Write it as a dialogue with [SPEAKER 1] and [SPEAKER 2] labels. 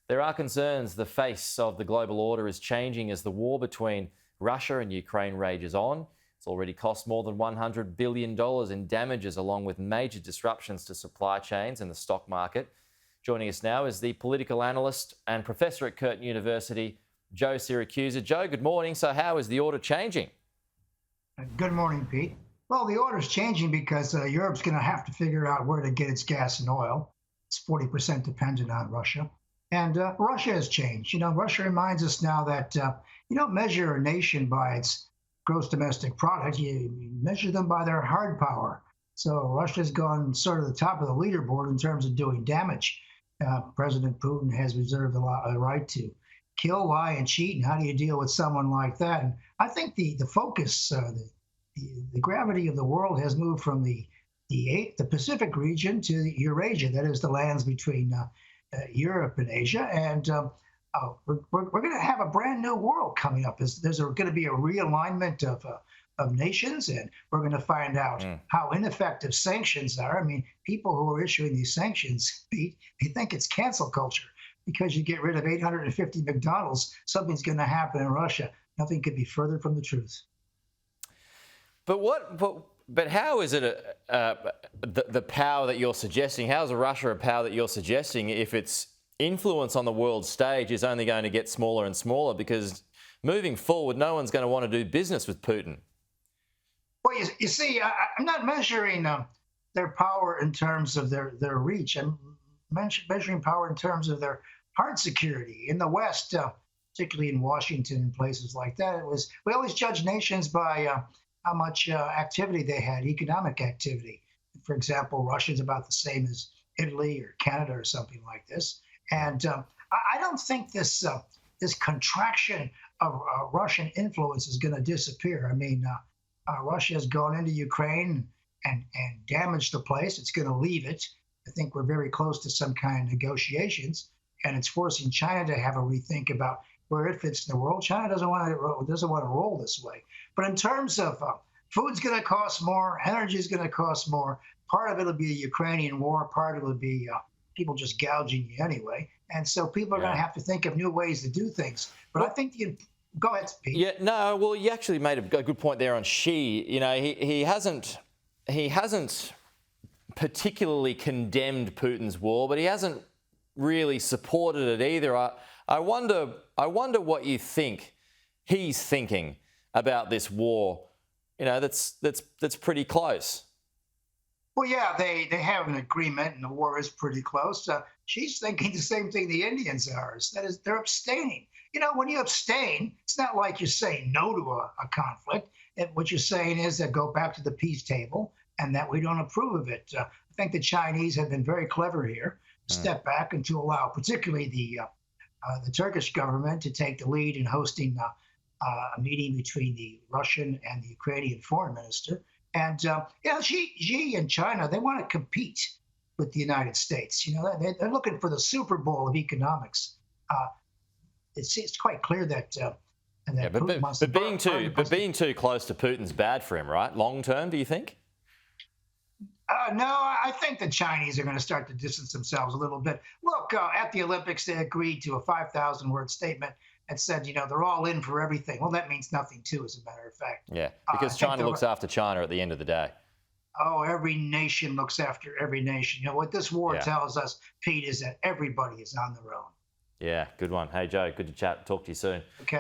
[SPEAKER 1] There are concerns the face of the global order is changing as the war between Russia and Ukraine rages on. It's already cost more than $100 billion in damages, along with major disruptions to supply chains and the stock market. Joining us now is the political analyst and professor at Curtin University, Joe Siracusa. Joe, good morning. So how is the order changing?
[SPEAKER 2] Good morning, Pete. Well, the order's changing because Europe's going to have to figure out where to get its gas and oil. It's 40% dependent on Russia. And Russia has changed. Russia reminds us now that you don't measure a nation by its gross domestic product. You measure them by their hard power. So Russia's gone sort of the top of the leaderboard in terms of doing damage. President Putin has reserved a right to kill, lie, and cheat. And how do you deal with someone like that? And I think the focus, the gravity of the world has moved from the Pacific region to Eurasia. That is the lands between Europe and Asia. And we're going to have a brand new world coming up. There's going to be a realignment of nations, and we're going to find out how ineffective sanctions are. I mean, people who are issuing these sanctions, Pete, they think it's cancel culture. Because you get rid of 850 McDonald's, something's going to happen in Russia. Nothing could be further from the truth.
[SPEAKER 1] But how is it the power that you're suggesting? How is Russia a power that you're suggesting if its influence on the world stage is only going to get smaller and smaller? Because moving forward, no one's going to want to do business with Putin.
[SPEAKER 2] Well, you see, I'm not measuring their power in terms of their reach. I'm measuring power in terms of their hard security. In the West, particularly in Washington and places like that, we always judge nations by how much activity they had, economic activity. For example, Russia's about the same as Italy or Canada or something like this. And I don't think this contraction of Russian influence is going to disappear. I mean, Russia has gone into Ukraine and damaged the place. It's going to leave it. I think we're very close to some kind of negotiations, and it's forcing China to have a rethink about where it fits in the world. China doesn't want to roll this way. But in terms of food's going to cost more, energy is going to cost more. Part of it will be the Ukrainian war. Part of it will be people just gouging you anyway. And so people are going to have to think of new ways to do things. But I think go ahead, Pete.
[SPEAKER 1] Yeah, no. Well, you actually made a good point there on Xi. You know, he hasn't particularly condemned Putin's war, but he hasn't really supported it either. I wonder what you think he's thinking about this war. You know, that's pretty close.
[SPEAKER 2] Well, yeah, they have an agreement, and the war is pretty close. She's thinking the same thing the Indians are. That is, they're abstaining. You know, when you abstain, it's not like you're saying no to a conflict. What you're saying is that go back to the peace table, and that we don't approve of it. I think the Chinese have been very clever here, step back and to allow particularly the Turkish government to take the lead in hosting a meeting between the Russian and the Ukrainian foreign minister. And, Xi and China, they want to compete with the United States. You know, they're looking for the Super Bowl of economics. It's quite clear that Putin wants to
[SPEAKER 1] but being too close to Putin's bad for him, right? Long term, do you think?
[SPEAKER 2] No, I think the Chinese are going to start to distance themselves a little bit. Look, at the Olympics, they agreed to a 5,000-word statement and said, they're all in for everything. Well, that means nothing, too, as a matter of fact.
[SPEAKER 1] Yeah, because China looks after China at the end of the day.
[SPEAKER 2] Oh, every nation looks after every nation. You know, what this war tells us, Pete, is that everybody is on their own.
[SPEAKER 1] Yeah, good one. Hey, Joe, good to chat. Talk to you soon.
[SPEAKER 2] Okay.